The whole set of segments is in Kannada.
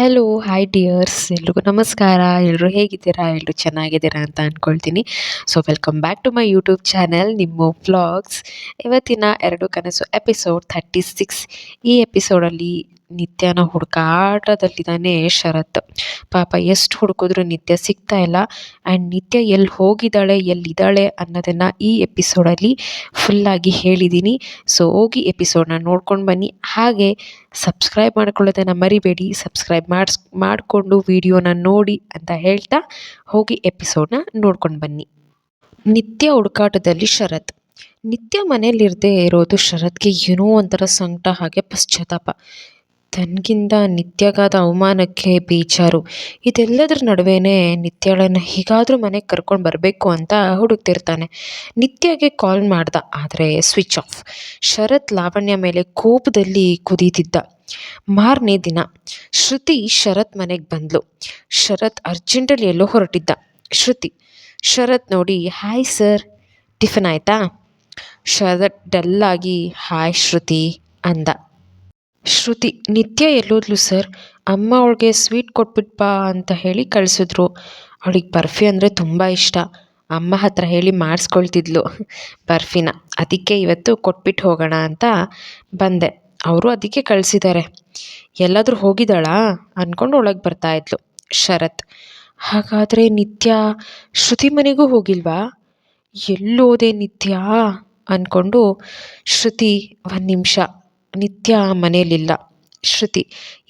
ಹಲೋ ಹಾಯ್ ಡಿಯರ್ಸ್ ಎಲ್ರಿಗೂ ನಮಸ್ಕಾರ. ಎಲ್ಲರೂ ಹೇಗಿದ್ದೀರಾ? ಎಲ್ಲರೂ ಚೆನ್ನಾಗಿದ್ದೀರಾ ಅಂತ ಅಂದ್ಕೊಳ್ತೀನಿ. So welcome back to my YouTube channel ನಿಮ್ಮ ವ್ಲಾಗ್ಸ್. ಇವತ್ತಿನ 2 ಕನಸು ಎಪಿಸೋಡ್ 36. ಈ ಎಪಿಸೋಡಲ್ಲಿ ನಿತ್ಯನ ಹುಡುಕಾಟದಲ್ಲಿದ್ದಾನೆ ಶರತ್. ಪಾಪ ಎಷ್ಟು ಹುಡುಕಿದ್ರು ನಿತ್ಯ ಸಿಗ್ತಾ ಇಲ್ಲ. ಆ್ಯಂಡ್ ನಿತ್ಯ ಎಲ್ಲಿ ಹೋಗಿದ್ದಾಳೆ ಎಲ್ಲಿದ್ದಾಳೆ ಅನ್ನೋದನ್ನು ಈ ಎಪಿಸೋಡಲ್ಲಿ ಫುಲ್ಲಾಗಿ ಹೇಳಿದ್ದೀನಿ. ಸೊ ಹೋಗಿ ಎಪಿಸೋಡ್ನ ನೋಡ್ಕೊಂಡು ಬನ್ನಿ. ಹಾಗೆ ಸಬ್ಸ್ಕ್ರೈಬ್ ಮಾಡ್ಕೊಳ್ಳೋದನ್ನು ಮರಿಬೇಡಿ. ಸಬ್ಸ್ಕ್ರೈಬ್ ಮಾಡಿಕೊಂಡು ವಿಡಿಯೋನ ನೋಡಿ ಅಂತ ಹೇಳ್ತಾ ಹೋಗಿ ಎಪಿಸೋಡ್ನ ನೋಡ್ಕೊಂಡು ಬನ್ನಿ. ನಿತ್ಯ ಹುಡುಕಾಟದಲ್ಲಿ ಶರತ್. ನಿತ್ಯ ಮನೇಲಿರದೇ ಇರೋದು ಶರತ್ಗೆ ಏನೋ ಒಂಥರ ಸಂಕಟ, ಹಾಗೆ ಪಶ್ಚಾತ್ತಾಪ. ತನಗಿಂದ ನಿತ್ಯಗಾದ ಅವಮಾನಕ್ಕೆ ಬೇಜಾರು. ಇದೆಲ್ಲದರ ನಡುವೆನೇ ನಿತ್ಯಳನ್ನು ಹೀಗಾದರೂ ಮನೆಗೆ ಕರ್ಕೊಂಡು ಬರಬೇಕು ಅಂತ ಹುಡುಕ್ತಿರ್ತಾನೆ. ನಿತ್ಯಗೆ ಕಾಲ್ ಮಾಡ್ದ, ಆದರೆ ಸ್ವಿಚ್ ಆಫ್. ಶರತ್ ಲಾವಣ್ಯ ಮೇಲೆ ಕೋಪದಲ್ಲಿ ಕುದೀತಿದ್ದ. ಮಾರನೇ ದಿನ ಶ್ರುತಿ ಶರತ್ ಮನೆಗೆ ಬಂದ್ಲು. ಶರತ್ ಅರ್ಜೆಂಟಲ್ಲಿ ಎಲ್ಲೋ ಹೊರಟಿದ್ದ. ಶ್ರುತಿ ಶರತ್ ನೋಡಿ, ಹಾಯ್ ಸರ್, ಟಿಫನ್ ಆಯಿತಾ? ಶರತ್ ಡಲ್ಲಾಗಿ ಹಾಯ್ ಶ್ರುತಿ ಅಂದ. ಶ್ರುತಿ, ನಿತ್ಯ ಎಲ್ಲೋದ್ಲು ಸರ್? ಅಮ್ಮ ಅವಳಿಗೆ ಸ್ವೀಟ್ ಕೊಟ್ಬಿಟ್ಟು ಬಾ ಅಂತ ಹೇಳಿ ಕಳಿಸಿದ್ರು. ಅವಳಿಗೆ ಬರ್ಫಿ ಅಂದರೆ ತುಂಬ ಇಷ್ಟ. ಅಮ್ಮ ಹತ್ರ ಹೇಳಿ ಮಾಡಿಸ್ಕೊಳ್ತಿದ್ಲು ಬರ್ಫಿನ. ಅದಕ್ಕೆ ಇವತ್ತು ಕೊಟ್ಬಿಟ್ಟು ಹೋಗೋಣ ಅಂತ ಬಂದೆ. ಅವರು ಅದಕ್ಕೆ ಕಳಿಸಿದ್ದಾರೆ. ಎಲ್ಲಾದರೂ ಹೋಗಿದ್ದಾಳಾ ಅಂದ್ಕೊಂಡು ಒಳಗೆ ಬರ್ತಾಯಿದ್ಲು ಶರತ್. ಹಾಗಾದರೆ ನಿತ್ಯ ಶ್ರುತಿ ಮನೆಗೂ ಹೋಗಿಲ್ವಾ? ಎಲ್ಲೋದೆ ನಿತ್ಯ ಅಂದ್ಕೊಂಡು ಶ್ರುತಿ, ಒಂದು ನಿಮಿಷ, ನಿತ್ಯ ಮನೇಲಿಲ್ಲ. ಶ್ರುತಿ,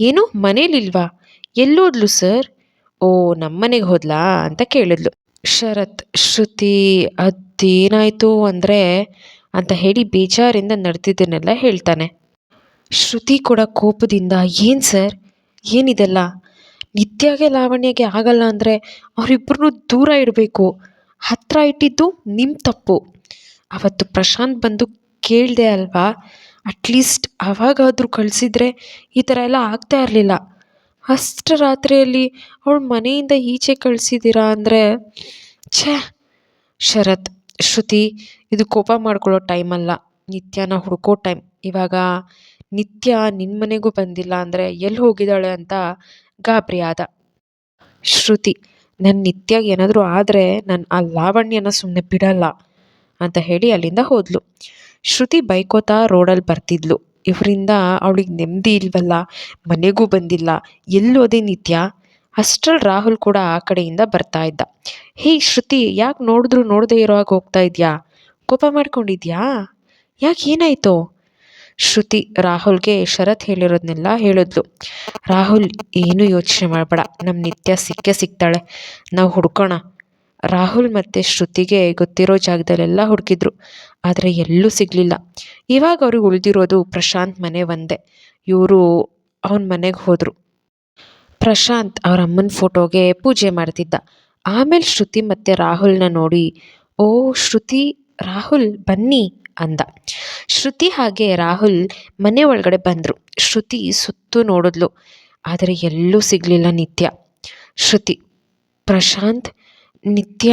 ಏನು ಮನೇಲಿಲ್ವಾ? ಎಲ್ಲೋದ್ಲು ಸರ್? ಓ, ನಮ್ಮನೆಗೆ ಹೋದ್ಲಾ ಅಂತ ಕೇಳಿದ್ಲು ಶರತ್. ಶ್ರುತಿ ಅದೇನಾಯಿತು ಅಂದರೆ ಅಂತ ಹೇಳಿ ಬೇಜಾರಿಂದ ನಡೆದಿದ್ದನ್ನೆಲ್ಲ ಹೇಳ್ತಾನೆ. ಶ್ರುತಿ ಕೂಡ ಕೋಪದಿಂದ, ಏನು ಸರ್, ಏನಿದೆಲ್ಲ? ನಿತ್ಯಗೆ ಲಾವಣ್ಯಗೆ ಆಗಲ್ಲ ಅಂದರೆ ಅವರಿಬ್ಬರನ್ನೂ ದೂರ ಇಡಬೇಕು. ಹತ್ತಿರ ಇಟ್ಟಿದ್ದು ನಿಮ್ಮ ತಪ್ಪು. ಅವತ್ತು ಪ್ರಶಾಂತ್ ಬಂದು ಕೇಳಿದೆ ಅಲ್ವಾ? ಅಟ್ಲೀಸ್ಟ್ ಅವಾಗಾದರೂ ಕಳಿಸಿದ್ರೆ ಈ ಥರ ಎಲ್ಲ ಆಗ್ತಾ ಇರಲಿಲ್ಲ. ಅಷ್ಟು ರಾತ್ರಿಯಲ್ಲಿ ಅವಳ ಮನೆಯಿಂದ ಈಚೆ ಕಳಿಸಿದ್ದೀರಾ ಅಂದರೆ ಛೇ. ಶರತ್. ಶ್ರುತಿ, ಇದು ಕೋಪ ಮಾಡ್ಕೊಳ್ಳೋ ಟೈಮಲ್ಲ, ನಿತ್ಯನ ಹುಡುಕೋ ಟೈಮ್. ಇವಾಗ ನಿತ್ಯ ನಿನ್ನ ಮನೆಗೂ ಬಂದಿಲ್ಲ ಅಂದರೆ ಎಲ್ಲಿ ಹೋಗಿದ್ದಾಳೆ ಅಂತ ಗಾಬರಿ ಆದ. ಶ್ರುತಿ, ನನ್ನ ನಿತ್ಯಾಗ ಏನಾದರೂ ಆದರೆ ನಾನು ಆ ಲಾವಣ್ಯನ ಸುಮ್ಮನೆ ಬಿಡಲ್ಲ ಅಂತ ಹೇಳಿ ಅಲ್ಲಿಂದ ಹೋದ್ಲು. ಶ್ರುತಿ ಬೈಕೋತಾ ರೋಡಲ್ಲಿ ಬರ್ತಿದ್ಲು. ಇವರಿಂದ ಅವಳಿಗೆ ನೆಮ್ಮದಿ ಇಲ್ವಲ್ಲ, ಮನೆಗೂ ಬಂದಿಲ್ಲ, ಎಲ್ಲೋದೆ ನಿತ್ಯ? ಅಷ್ಟರಲ್ಲಿ ರಾಹುಲ್ ಕೂಡ ಆ ಕಡೆಯಿಂದ ಬರ್ತಾ ಇದ್ದ. ಹೇ ಶ್ರುತಿ, ಯಾಕೆ ನೋಡಿದ್ರು ನೋಡದೆ ಇರೋ ಹಾಗೆ ಹೋಗ್ತಾ ಇದೆಯಾ? ಕೋಪ ಮಾಡ್ಕೊಂಡಿದ್ಯಾ? ಯಾಕೆ, ಏನಾಯಿತು? ಶ್ರುತಿ ರಾಹುಲ್ಗೆ ಶರತ್ ಹೇಳಿರೋದನ್ನೆಲ್ಲ ಹೇಳಿದ್ಲು. ರಾಹುಲ್, ಏನೂ ಯೋಚನೆ ಮಾಡಬೇಡ, ನಮ್ಮ ನಿತ್ಯ ಸಿಕ್ಕೇ ಸಿಗ್ತಾಳೆ, ನಾವು ಹುಡ್ಕೋಣ. ರಾಹುಲ್ ಮತ್ತು ಶ್ರುತಿಗೆ ಗೊತ್ತಿರೋ ಜಾಗದಲ್ಲೆಲ್ಲ ಹುಡುಕಿದ್ರು, ಆದರೆ ಎಲ್ಲೂ ಸಿಗಲಿಲ್ಲ. ಇವಾಗ ಅವ್ರಿಗೆ ಉಳಿದಿರೋದು ಪ್ರಶಾಂತ್ ಮನೆ ಒಂದೇ. ಇವರು ಅವನ ಮನೆಗೆ ಹೋದರು. ಪ್ರಶಾಂತ್ ಅವ್ರ ಅಮ್ಮನ ಫೋಟೋಗೆ ಪೂಜೆ ಮಾಡ್ತಿದ್ದ. ಆಮೇಲೆ ಶ್ರುತಿ ಮತ್ತು ರಾಹುಲ್ನ ನೋಡಿ, ಓ ಶ್ರುತಿ, ರಾಹುಲ್ ಬನ್ನಿ ಅಂದ. ಶ್ರುತಿ ಹಾಗೆ ರಾಹುಲ್ ಮನೆ ಒಳಗಡೆ ಬಂದರು. ಶ್ರುತಿ ಸುತ್ತು ನೋಡಿದ್ಲು, ಆದರೆ ಎಲ್ಲೂ ಸಿಗಲಿಲ್ಲ ನಿತ್ಯ. ಶ್ರುತಿ, ಪ್ರಶಾಂತ್, ನಿತ್ಯ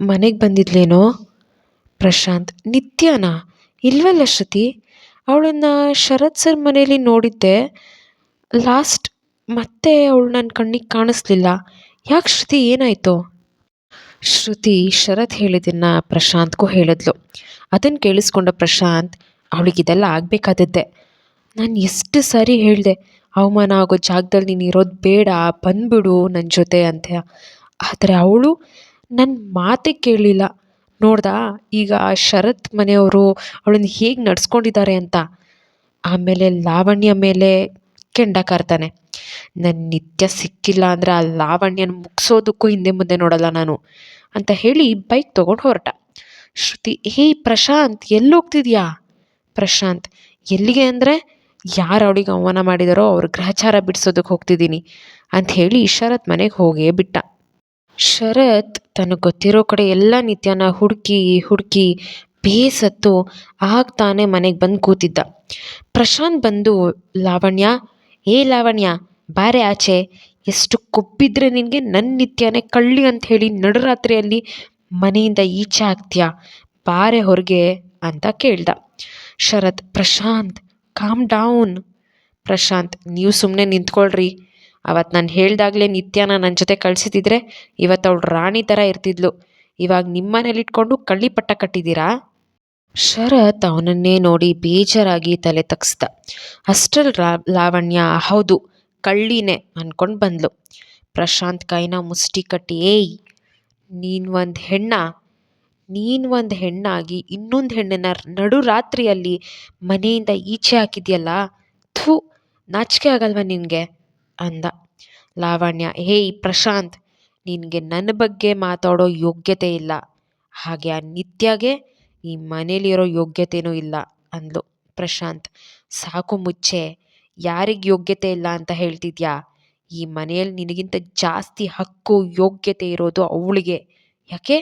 ಮನೆಗೆ ಬಂದಿದ್ಲೇನೋ? ಪ್ರಶಾಂತ್, ನಿತ್ಯನಾ? ಇಲ್ವಲ್ಲ ಶ್ರುತಿ, ಅವಳನ್ನು ಶರತ್ ಸರ್ ಮನೇಲಿ ನೋಡಿದ್ದೆ ಲಾಸ್ಟ್, ಮತ್ತೆ ಅವಳು ನನ್ನ ಕಣ್ಣಿಗೆ ಕಾಣಿಸ್ಲಿಲ್ಲ. ಯಾಕೆ ಶ್ರುತಿ, ಏನಾಯಿತು? ಶ್ರುತಿ ಶರತ್ ಹೇಳಿದ್ದನ್ನು ಪ್ರಶಾಂತ್ಗೂ ಹೇಳಿದ್ಲು. ಅದನ್ನು ಕೇಳಿಸ್ಕೊಂಡ ಪ್ರಶಾಂತ್, ಅವಳಿಗಿದೆಲ್ಲ ಆಗಬೇಕಾದದ್ದೆ. ನಾನು ಎಷ್ಟು ಸಾರಿ ಹೇಳಿದೆ, ಅವಮಾನ ಆಗೋ ಜಾಗದಲ್ಲಿ ನೀನು ಇರೋದು ಬೇಡ, ಬಂದ್ಬಿಡು ನನ್ನ ಜೊತೆ ಅಂತ. ಆದರೆ ಅವಳು ನನ್ನ ಮಾತೇ ಕೇಳಲಿಲ್ಲ. ನೋಡ್ದಾ ಈಗ ಶರತ್ ಮನೆಯವರು ಅವಳನ್ನು ಹೇಗೆ ನಡ್ಸ್ಕೊಂಡಿದ್ದಾರೆ ಅಂತ. ಆಮೇಲೆ ಲಾವಣ್ಯ ಮೇಲೆ ಕೆಂಡ ಕಾರ್ತಾನೆ. ನನ್ನ ನಿತ್ಯ ಸಿಕ್ಕಿಲ್ಲ ಅಂದರೆ ಆ ಲಾವಣ್ಯನ ಮುಗಿಸೋದಕ್ಕೂ ಹಿಂದೆ ಮುಂದೆ ನೋಡಲ್ಲ ನಾನು ಅಂತ ಹೇಳಿ ಬೈಕ್ ತೊಗೊಂಡು ಹೊರಟ. ಶ್ರುತಿ, ಹೇ ಪ್ರಶಾಂತ್, ಎಲ್ಲಿ ಹೋಗ್ತಿದ್ಯಾ? ಪ್ರಶಾಂತ್, ಎಲ್ಲಿಗೆ ಅಂದರೆ ಯಾರು ಅವಳಿಗೆ ಅವಮಾನ ಮಾಡಿದಾರೋ ಅವ್ರ ಗ್ರಹಚಾರ ಬಿಡಿಸೋದಕ್ಕೆ ಹೋಗ್ತಿದ್ದೀನಿ ಅಂತ ಹೇಳಿ ಶರತ್ ಮನೆಗೆ ಹೋಗೇ ಬಿಟ್ಟ. ಶರತ್ ತನಗೆ ಗೊತ್ತಿರೋ ಕಡೆ ಎಲ್ಲ ನಿತ್ಯನ ಹುಡುಕಿ ಹುಡುಕಿ ಬೇಸತ್ತು ಆಗ ತಾನೇ ಮನೆಗೆ ಬಂದು ಕೂತಿದ್ದ. ಪ್ರಶಾಂತ್ ಬಂದು, ಲಾವಣ್ಯ, ಏ ಲಾವಣ್ಯ, ಬಾರೆ ಆಚೆ, ಎಷ್ಟು ಕೊಬ್ಬಿದ್ರೆ ನಿನಗೆ, ನನ್ನ ನಿತ್ಯನೇ ಕಳ್ಳಿ ಅಂತ ಹೇಳಿ ನಡುರಾತ್ರಿಯಲ್ಲಿ ಮನೆಯಿಂದ ಈಚೆ ಆಗ್ತೀಯಾ? ಬಾರೆ ಹೊರಗೆ ಅಂತ ಕೇಳ್ದ. ಶರತ್, ಪ್ರಶಾಂತ್ ಕಾಮ್ ಡೌನ್. ಪ್ರಶಾಂತ್, ನೀವು ಸುಮ್ಮನೆ ನಿಂತ್ಕೊಳ್ರಿ, ಅವತ್ತು ನಾನು ಹೇಳ್ದಾಗಲೇ ನಿತ್ಯನ ನನ್ನ ಜೊತೆ ಕಳಿಸಿದ್ರೆ ಇವತ್ತು ಅವಳು ರಾಣಿ ಥರ ಇರ್ತಿದ್ಲು. ಇವಾಗ ನಿಮ್ಮ ಮನೇಲಿ ಇಟ್ಕೊಂಡು ಕಳ್ಳಿ ಪಟ್ಟ ಕಟ್ಟಿದ್ದೀರಾ? ಶರತ್ ಅವನನ್ನೇ ನೋಡಿ ಬೇಜಾರಾಗಿ ತಲೆ ತಗ್ಸ್ದ. ಅಷ್ಟರಲ್ಲಿ ಲಾವಣ್ಯ ಹೌದು ಕಳ್ಳಿನೇ ಅಂದ್ಕೊಂಡು ಬಂದ್ಲು. ಪ್ರಶಾಂತ್ ಕೈನ ಮುಷ್ಟಿ ಕಟ್ಟಿ, ಏಯ್ ನೀನು ಒಂದು ಹೆಣ್ಣ, ನೀನು ಒಂದು ಹೆಣ್ಣಾಗಿ ಇನ್ನೊಂದು ಹೆಣ್ಣನ್ನ ನಡು ರಾತ್ರಿಯಲ್ಲಿ ಮನೆಯಿಂದ ಈಚೆ ಹಾಕಿದ್ಯಲ್ಲ, ಥೂ ನಾಚಿಕೆ ಆಗಲ್ವ ನಿನಗೆ ಅಂದ. ಲಾವಣ್ಯ, ಹೇಯ್ ಪ್ರಶಾಂತ್, ನಿನಗೆ ನನ್ನ ಬಗ್ಗೆ ಮಾತಾಡೋ ಯೋಗ್ಯತೆ ಇಲ್ಲ, ಹಾಗೆ ಆ ನಿತ್ಯಗೆ ಈ ಮನೇಲಿರೋ ಯೋಗ್ಯತೆಯೂ ಇಲ್ಲ ಅಂದ್ಲು. ಪ್ರಶಾಂತ್, ಸಾಕು ಮುಚ್ಚೆ, ಯಾರಿಗೆ ಯೋಗ್ಯತೆ ಇಲ್ಲ ಅಂತ ಹೇಳ್ತಿದ್ಯಾ? ಈ ಮನೆಯಲ್ಲಿ ನಿನಗಿಂತ ಜಾಸ್ತಿ ಹಕ್ಕು ಯೋಗ್ಯತೆ ಇರೋದು ಅವಳಿಗೆ, ಯಾಕೆ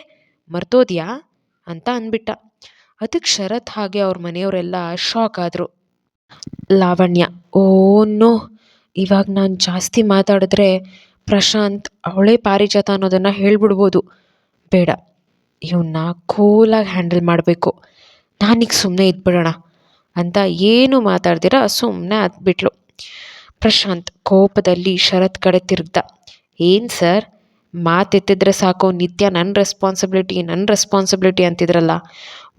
ಮರ್ತೋದ್ಯಾ ಅಂತ ಅಂದ್ಬಿಟ್ಟ. ಅದಕ್ಕೆ ಶರತ್ ಹಾಗೆ ಅವ್ರ ಮನೆಯವರೆಲ್ಲ ಶಾಕ್ ಆದರು. ಲಾವಣ್ಯ, ಓ ನೋ, ಇವಾಗ ನಾನು ಜಾಸ್ತಿ ಮಾತಾಡಿದ್ರೆ ಪ್ರಶಾಂತ್ ಅವಳೇ ಪಾರಿಜಾತ ಅನ್ನೋದನ್ನು ಹೇಳ್ಬಿಡ್ಬೋದು. ಬೇಡ, ಇವನ್ನ ಕೂಲಾಗಿ ಹ್ಯಾಂಡಲ್ ಮಾಡಬೇಕು. ನಾನೀಗ ಸುಮ್ಮನೆ ಇದ್ಬಿಡೋಣ ಅಂತ ಏನು ಮಾತಾಡ್ದಿರ ಸುಮ್ಮನೆ ಹತ್ಬಿಟ್ಲು. ಪ್ರಶಾಂತ್ ಕೋಪದಲ್ಲಿ ಶರತ್ ಕಡೆ ತಿರುಗ್ದ. ಏನು ಸರ್, ಮಾತೆತ್ತಿದ್ರೆ ಸಾಕು ನಿತ್ಯ ನನ್ನ ರೆಸ್ಪಾನ್ಸಿಬಿಲಿಟಿ ಅಂತಿದ್ರಲ್ಲ.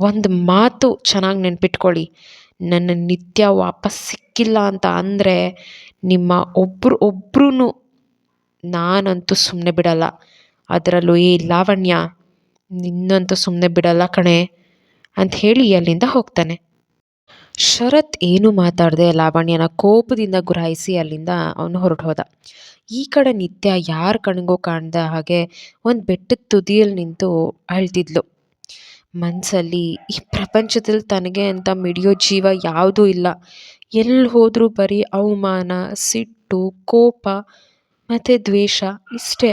ಒಂದು ಮಾತು ಚೆನ್ನಾಗಿ ನೆನ್ಪಿಟ್ಕೊಳ್ಳಿ, ನನ್ನ ನಿತ್ಯ ವಾಪಸ್ ಸಿಕ್ಕಿಲ್ಲ ಅಂತ ಅಂದರೆ ನಿಮ್ಮ ಒಬ್ರು ನಾನಂತೂ ಸುಮ್ಮನೆ ಬಿಡಲ್ಲ. ಅದರಲ್ಲೂ ಈ ಲಾವಣ್ಯ ನಿನ್ನಂತೂ ಸುಮ್ಮನೆ ಬಿಡಲ್ಲ ಕಣೆ ಅಂತ ಹೇಳಿ ಅಲ್ಲಿಂದ ಹೋಗ್ತಾನೆ. ಶರತ್ ಏನು ಮಾತಾಡದೆ ಲಾವಣ್ಯನ ಕೋಪದಿಂದ ಗುರಾಯಿಸಿ ಅಲ್ಲಿಂದ ಅವನು ಹೊರಟು ಹೋದ. ಈ ಕಡೆ ನಿತ್ಯ ಯಾರ ಕಣ್ಣಿಗೂ ಕಾಣ್ದ ಹಾಗೆ ಒಂದು ಬೆಟ್ಟದ ತುದಿಯಲ್ಲಿ ನಿಂತು ಅಳ್ತಿದ್ಲು. ಮನಸ್ಸಲ್ಲಿ ಈ ಪ್ರಪಂಚದಲ್ಲಿ ತನಗೆ ಅಂತ ಮಿಡಿಯೋ ಜೀವ ಯಾವುದೂ ಇಲ್ಲ, ಎಲ್ಲಿ ಹೋದರೂ ಬರೀ ಅವಮಾನ, ಸಿಟ್ಟು, ಕೋಪ ಮತ್ತು ದ್ವೇಷ ಇಷ್ಟೇ.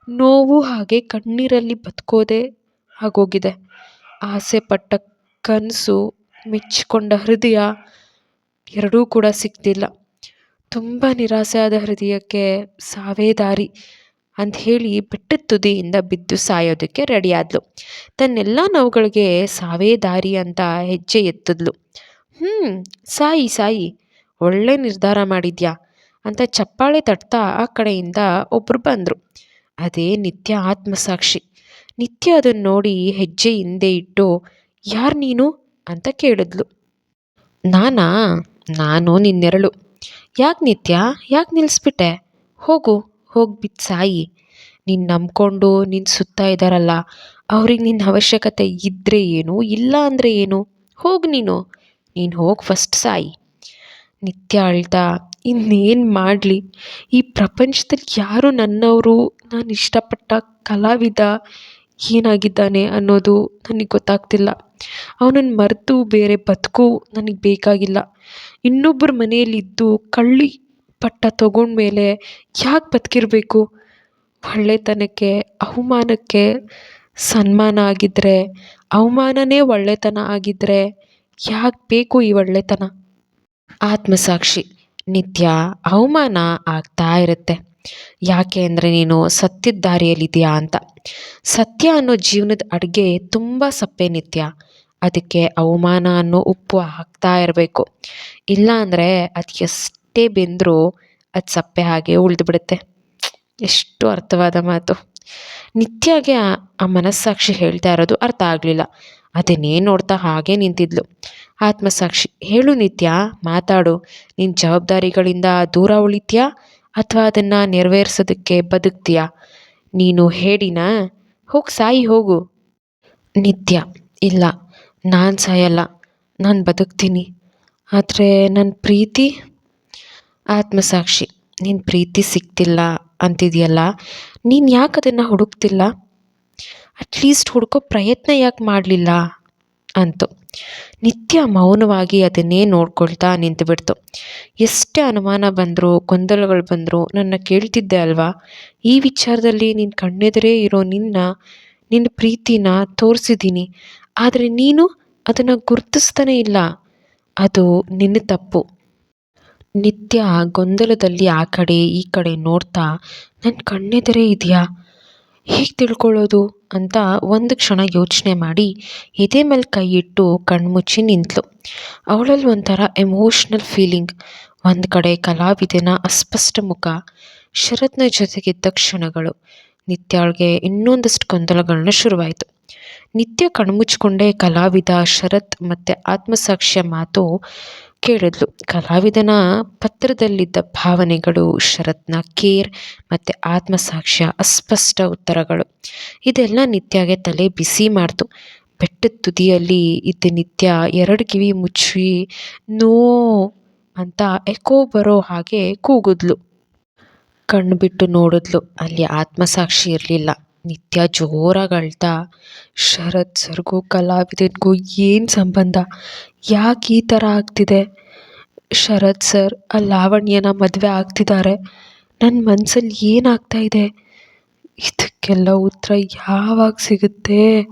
ನೋವು ಹಾಗೆ ಕಣ್ಣೀರಲ್ಲಿ ಬದುಕೋದೇ ಆಗೋಗಿದೆ. ಆಸೆ ಪಟ್ಟ ಕನಸು, ಮೆಚ್ಚಿಕೊಂಡ ಹೃದಯ ಎರಡೂ ಕೂಡ ಸಿಗ್ತಿಲ್ಲ. ತುಂಬ ನಿರಾಸೆ ಆದ ಹೃದಯಕ್ಕೆ ಸಾವೇ ದಾರಿ ಅಂತ ಹೇಳಿ ಬೆಟ್ಟದ ತುದಿಯಿಂದ ಬಿದ್ದು ಸಾಯೋದಕ್ಕೆ ರೆಡಿಯಾದ್ಲು. ತನ್ನೆಲ್ಲ ನೋವುಗಳಿಗೆ ಸಾವೇ ದಾರಿ ಅಂತ ಹೆಜ್ಜೆ ಎತ್ತಿದ್ಲು. ಸಾಯಿ ಒಳ್ಳೆ ನಿರ್ಧಾರ ಮಾಡಿದ್ಯಾ ಅಂತ ಚಪ್ಪಾಳೆ ತಟ್ತಾ ಆ ಕಡೆಯಿಂದ ಒಬ್ಬರು ಬಂದರು. ಅದೇ ನಿತ್ಯ ಆತ್ಮಸಾಕ್ಷಿ. ನಿತ್ಯ ಅದನ್ನು ನೋಡಿ ಹೆಜ್ಜೆ ಹಿಂದೆ ಇಟ್ಟು, ಯಾರು ನೀನು ಅಂತ ಕೇಳಿದ್ಲು. ನಾನು ನಿನ್ನೆರಳು. ಯಾಕೆ ನಿತ್ಯ, ಯಾಕೆ ನಿಲ್ಲಿಸ್ಬಿಟ್ಟೆ? ಹೋಗ್ಬಿಟ್ಟು ಸಾಯಿ. ನೀನು ನಂಬ್ಕೊಂಡು ನಿನ್ನ ಸುತ್ತ ಇದ್ದಾರಲ್ಲ, ಅವ್ರಿಗೆ ನಿನ್ನ ಅವಶ್ಯಕತೆ ಇದ್ದರೆ ಏನು, ಇಲ್ಲ ಅಂದರೆ ಏನು? ನೀನು ಹೋಗಿ ಫಸ್ಟ್ ಸಾಯಿ. ನಿತ್ಯ ಅಳ್ತಾ, ಇನ್ನೇನು ಮಾಡಲಿ, ಈ ಪ್ರಪಂಚದಲ್ಲಿ ಯಾರು ನನ್ನವರು, ನಾನು ಇಷ್ಟಪಟ್ಟ ಕಲಾವಿದ ಏನಾಗಿದ್ದಾನೆ ಅನ್ನೋದು ನನಗೆ ಗೊತ್ತಾಗ್ತಿಲ್ಲ. ಅವನನ್ನು ಮರೆತು ಬೇರೆ ಬದುಕು ನನಗೆ ಬೇಕಾಗಿಲ್ಲ. ಇನ್ನೊಬ್ಬರ ಮನೆಯಲ್ಲಿದ್ದು ಕಳ್ಳಿ ಪಟ್ಟ ತಗೊಂಡ್ಮೇಲೆ ಯಾಕೆ ಬದುಕಿರಬೇಕು? ಒಳ್ಳೆತನಕ್ಕೆ ಅವಮಾನಕ್ಕೆ ಸನ್ಮಾನ ಆಗಿದ್ದರೆ, ಅವಮಾನನೇ ಒಳ್ಳೆತನ ಆಗಿದ್ದರೆ ಯಾಕೆ ಬೇಕು ಈ ಒಳ್ಳೆತನ? ಆತ್ಮಸಾಕ್ಷಿ. ನಿತ್ಯ, ಅವಮಾನ ಆಗ್ತಾ ಇರುತ್ತೆ. ಯಾಕೆ ಅಂದರೆ ನೀನು ಸತ್ಯದ ದಾರಿಯಲ್ಲಿದೆಯಾ ಅಂತ. ಸತ್ಯ ಅನ್ನೋ ಜೀವನದ ಅಡುಗೆ ತುಂಬ ಸಪ್ಪೆ ನಿತ್ಯ. ಅದಕ್ಕೆ ಅವಮಾನ ಅನ್ನೋ ಉಪ್ಪು ಹಾಕ್ತಾ ಇರಬೇಕು. ಇಲ್ಲ ಅಂದರೆ ಅದು ಎಷ್ಟೇ ಬೆಂದರೂ ಅದು ಸಪ್ಪೆ ಹಾಗೆ ಉಳಿದು ಬಿಡುತ್ತೆ. ಎಷ್ಟು ಅರ್ಥವಾದ ಮಾತು. ನಿತ್ಯಗೆ ಆ ಮನಸ್ಸಾಕ್ಷಿ ಹೇಳ್ತಾ ಇರೋದು ಅರ್ಥ ಆಗಲಿಲ್ಲ. ಅದನ್ನೇ ನೋಡ್ತಾ ಹಾಗೆ ನಿಂತಿದ್ಲು. ಆತ್ಮಸಾಕ್ಷಿ, ಹೇಳು ನಿತ್ಯ, ಮಾತಾಡು. ನಿನ್ನ ಜವಾಬ್ದಾರಿಗಳಿಂದ ದೂರ ಉಳಿತೀಯಾ ಅಥವಾ ಅದನ್ನು ನೆರವೇರಿಸೋದಕ್ಕೆ ಬದುಕ್ತೀಯಾ? ನೀನು ಹೇಳಿನಾ? ಸಾಯಿ ಹೋಗು. ನಿತ್ಯ, ಇಲ್ಲ, ನಾನು ಸಾಯಲ್ಲ, ನಾನು ಬದುಕ್ತೀನಿ. ಆದರೆ ನನ್ನ ಪ್ರೀತಿ? ಆತ್ಮಸಾಕ್ಷಿ, ನಿನ್ನ ಪ್ರೀತಿ ಸಿಗ್ತಿಲ್ಲ ಅಂತಿದೆಯಲ್ಲ, ನೀನು ಯಾಕೆ ಅದನ್ನು ಹುಡುಕ್ತಿಲ್ಲ? ಅಟ್ಲೀಸ್ಟ್ ಹುಡುಕೋ ಪ್ರಯತ್ನ ಯಾಕೆ ಮಾಡಲಿಲ್ಲ ಅಂತು. ನಿತ್ಯ ಮೌನವಾಗಿ ಅದನ್ನೇ ನೋಡ್ಕೊಳ್ತಾ ನಿಂತುಬಿಡ್ತು. ಎಷ್ಟೇ ಅನುಮಾನ ಬಂದರೂ ಗೊಂದಲಗಳು ಬಂದರೂ ನನ್ನ ಕೇಳ್ತಿದ್ದೆ ಅಲ್ವಾ? ಈ ವಿಚಾರದಲ್ಲಿ ನಿನ್ನ ಕಣ್ಣೆದುರೇ ಇರೋ ನಿನ್ನ ಪ್ರೀತಿನ ತೋರಿಸಿದ್ದೀನಿ. ಆದರೆ ನೀನು ಅದನ್ನು ಗುರುತಿಸ್ತಾನೇ ಇಲ್ಲ. ಅದು ನಿನ್ನ ತಪ್ಪು. ನಿತ್ಯ ಗೊಂದಲದಲ್ಲಿ ಆ ಕಡೆ ಈ ಕಡೆ ನೋಡ್ತಾ, ನನ್ನ ಕಣ್ಣೆದುರೇ ಇದೆಯಾ, ಹೇಗೆ ತಿಳ್ಕೊಳ್ಳೋದು ಅಂತ ಒಂದು ಕ್ಷಣ ಯೋಚನೆ ಮಾಡಿ ಎದೆ ಮೇಲೆ ಕೈ ಇಟ್ಟು ಕಣ್ಮುಚ್ಚಿ ನಿಂತಳು. ಅವಳಲ್ಲಿ ಒಂಥರ ಎಮೋಷ್ನಲ್ ಫೀಲಿಂಗ್, ಒಂದು ಕಡೆ ಕಲಾವಿದನ ಅಸ್ಪಷ್ಟ ಮುಖ, ಶರತ್ನ ಜೊತೆಗಿದ್ದ ಕ್ಷಣಗಳು. ನಿತ್ಯಾಳ್ಗೆ ಇನ್ನೊಂದಷ್ಟು ಗೊಂದಲಗಳನ್ನ ಶುರುವಾಯಿತು. ನಿತ್ಯ ಕಣ್ಮುಚ್ಕೊಂಡೇ ಕಲಾವಿದ, ಶರತ್ ಮತ್ತು ಆತ್ಮಸಾಕ್ಷಿಯ ಮಾತು ಕೇಳಿದ್ಲು. ಕಲಾವಿದನ ಪತ್ರದಲ್ಲಿದ್ದ ಭಾವನೆಗಳು, ಶರತ್ನ ಕೇರ್ ಮತ್ತು ಆತ್ಮಸಾಕ್ಷಿಯ ಅಸ್ಪಷ್ಟ ಉತ್ತರಗಳು, ಇದೆಲ್ಲ ನಿತ್ಯಗೆ ತಲೆ ಬಿಸಿ ಮಾಡ್ತು. ಬೆಟ್ಟದ ತುದಿಯಲ್ಲಿ ಇದ್ದ ನಿತ್ಯ ಎರಡು ಕಿವಿ ಮುಚ್ಚಿ ನೋ ಅಂತ ಎಕೋ ಬರೋ ಹಾಗೆ ಕೂಗಿದ್ಲು. ಕಣ್ಣು ಬಿಟ್ಟು ನೋಡಿದ್ಲು. ಅಲ್ಲಿ ಆತ್ಮಸಾಕ್ಷಿ ಇರಲಿಲ್ಲ. ನಿತ್ಯ ಜೋರಾಗಿ ಅಳ್ತಾ, ಶರತ್ ಸರ್ಗೂ ಕಲಾವಿದನಿಗೂ ಏನು ಸಂಬಂಧ? ಯಾಕೆ ಈ ಥರ ಆಗ್ತಿದೆ? ಶರತ್ ಸರ್ ಆ ಲಾವಣ್ಯನ ಮದುವೆ ಆಗ್ತಿದ್ದಾರೆ. ನನ್ನ ಮನಸ್ಸಲ್ಲಿ ಏನಾಗ್ತಾ ಇದೆ? ಇದಕ್ಕೆಲ್ಲ ಉತ್ತರ ಯಾವಾಗ ಸಿಗುತ್ತೆ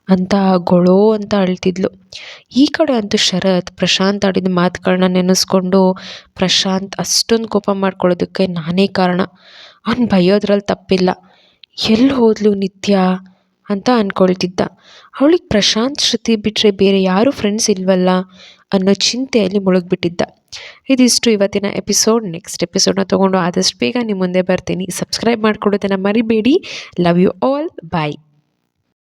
ಅಂತ ಗೊಳೋ ಅಂತ ಅಳ್ತಿದ್ಲು. ಈ ಕಡೆ ಅಂತೂ ಶರತ್ ಪ್ರಶಾಂತ್ ಆಡಿದ ಮಾತುಗಳನ್ನ ನೆನೆಸ್ಕೊಂಡು, ಪ್ರಶಾಂತ್ ಅಷ್ಟೊಂದು ಕೋಪ ಮಾಡ್ಕೊಳ್ಳೋದಕ್ಕೆ ನಾನೇ ಕಾರಣ, ಅವ್ನು ಬೈಯೋದ್ರಲ್ಲಿ ತಪ್ಪಿಲ್ಲ, ಎಲ್ಲಿ ಹೋದ್ಲು ನಿತ್ಯ ಅಂತ ಅಂದ್ಕೊಳ್ತಿದ್ದ. ಅವಳಿಗೆ ಪ್ರಶಾಂತ್, ಶ್ರುತಿ ಬಿಟ್ಟರೆ ಬೇರೆ ಯಾರೂ ಫ್ರೆಂಡ್ಸ್ ಇಲ್ವಲ್ಲ ಅನ್ನೋ ಚಿಂತೆಯಲ್ಲಿ ಮುಳುಗ್ಬಿಟ್ಟಿದ್ದ. ಇದಿಷ್ಟು ಇವತ್ತಿನ ಎಪಿಸೋಡ್. ನೆಕ್ಸ್ಟ್ ಎಪಿಸೋಡ್ನ ತೊಗೊಂಡು ಆದಷ್ಟು ಬೇಗ ನಿಮ್ಮ ಮುಂದೆ ಬರ್ತೀನಿ. ಸಬ್ಸ್ಕ್ರೈಬ್ ಮಾಡ್ಕೊಳ್ಳೋದನ್ನು ಮರಿಬೇಡಿ. Love you all. ಬಾಯ್.